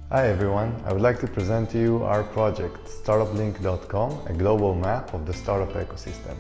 Hi everyone, I would like to present to you our project StartupBlink.com, a global map of the startup ecosystem.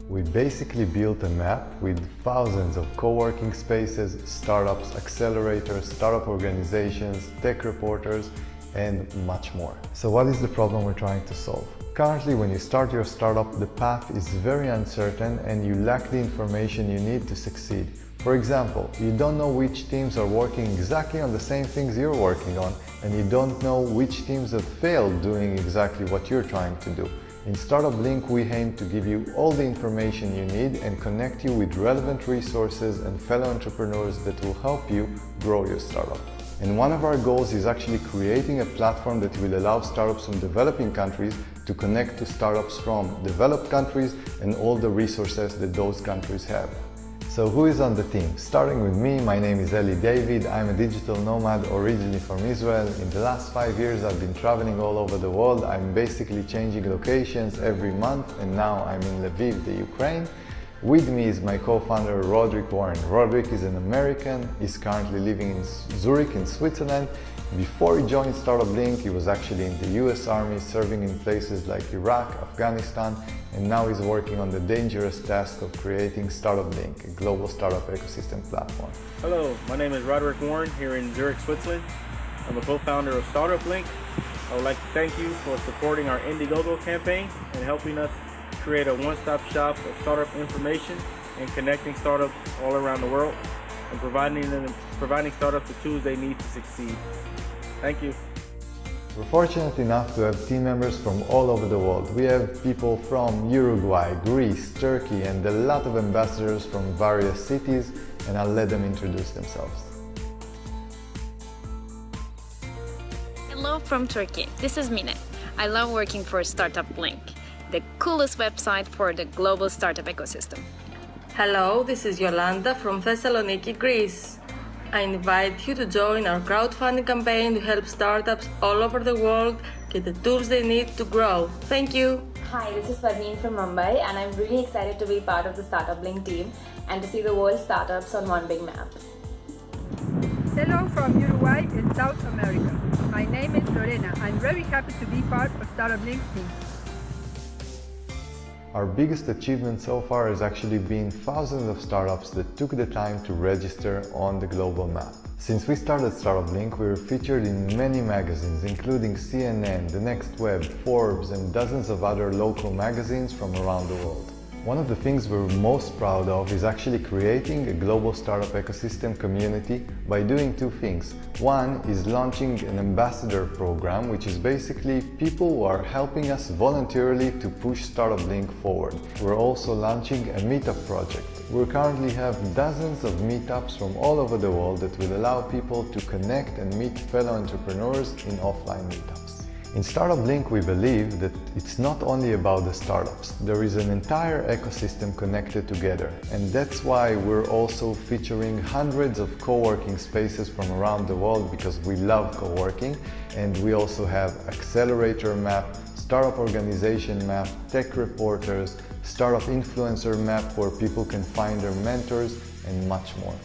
We basically built a map with thousands of co-working spaces, startups, accelerators, startup organizations, tech reporters, and much more. So what is the problem we're trying to solve? Currently, when you start your startup, the path is very uncertain and you lack the information you need to succeed. For example, you don't know which teams are working exactly on the same things you're working on, and you don't know which teams have failed doing exactly what you're trying to do. In StartupBlink, we aim to give you all the information you need and connect you with relevant resources and fellow entrepreneurs that will help you grow your startup. And one of our goals is actually creating a platform that will allow startups from developing countries to connect to startups from developed countries and all the resources that those countries have. So who is on the team? Starting with me, my name is Eli David. I'm a digital nomad originally from Israel. In the last 5 years, I've been traveling all over the world. I'm basically changing locations every month, and now I'm in Lviv, the Ukraine. With me is my co-founder, Roderick Warren. Roderick is an American. He's currently living in Zurich in Switzerland. Before he joined StartupBlink, he was actually in the US Army, serving in places like Iraq, Afghanistan, and now he's working on the dangerous task of creating StartupBlink, a global startup ecosystem platform. Hello, my name is Roderick Warren here in Zurich, Switzerland. I'm a co-founder of StartupBlink. I would like to thank you for supporting our Indiegogo campaign and helping us create a one-stop shop of startup information and connecting startups all around the world and providing startups the tools they need to succeed. Thank you. We're fortunate enough to have team members from all over the world. We have people from Uruguay, Greece, Turkey, and a lot of ambassadors from various cities, and I'll let them introduce themselves. Hello from Turkey. This is Mine. I love working for StartupBlink, the coolest website for the global startup ecosystem. Hello, this is Yolanda from Thessaloniki, Greece. I invite you to join our crowdfunding campaign to help startups all over the world get the tools they need to grow. Thank you. Hi, this is Fadneen from Mumbai, and I'm really excited to be part of the StartupBlink team and to see the world's startups on one big map. Hello from Uruguay in South America. My name is Lorena. I'm very happy to be part of StartupBlink's team. Our biggest achievement so far has actually been thousands of startups that took the time to register on the global map. Since we started StartupBlink, we were featured in many magazines, including CNN, The Next Web, Forbes, and dozens of other local magazines from around the world. One of the things we're most proud of is actually creating a global startup ecosystem community by doing two things. One is launching an ambassador program, which is basically people who are helping us voluntarily to push StartupBlink forward. We're also launching a meetup project. We currently have dozens of meetups from all over the world that will allow people to connect and meet fellow entrepreneurs in offline meetups. In StartupBlink, we believe that it's not only about the startups. There is an entire ecosystem connected together, and that's why we're also featuring hundreds of co-working spaces from around the world, because we love co-working, and we also have accelerator map, startup organization map, tech reporters, startup influencer map where people can find their mentors, and much more.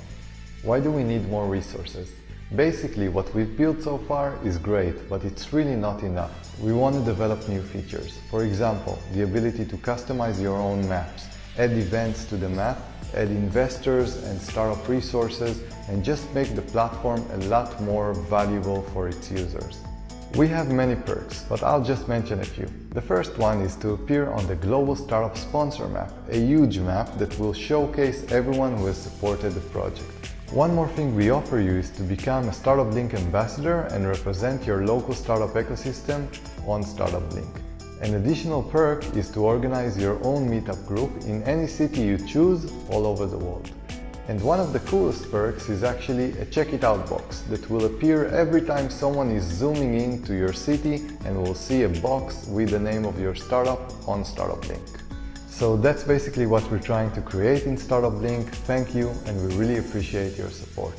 Why do we need more resources? Basically, what we've built so far is great, but it's really not enough. We want to develop new features. For example, the ability to customize your own maps, add events to the map, add investors and startup resources, and just make the platform a lot more valuable for its users. We have many perks, but I'll just mention a few. The first one is to appear on the Global Startup Sponsor Map, a huge map that will showcase everyone who has supported the project. One more thing we offer you is to become a StartupBlink ambassador and represent your local startup ecosystem on StartupBlink. An additional perk is to organize your own meetup group in any city you choose all over the world. And one of the coolest perks is actually a check it out box that will appear every time someone is zooming in to your city and will see a box with the name of your startup on StartupBlink. So that's basically what we're trying to create in StartupBlink. Thank you, and we really appreciate your support.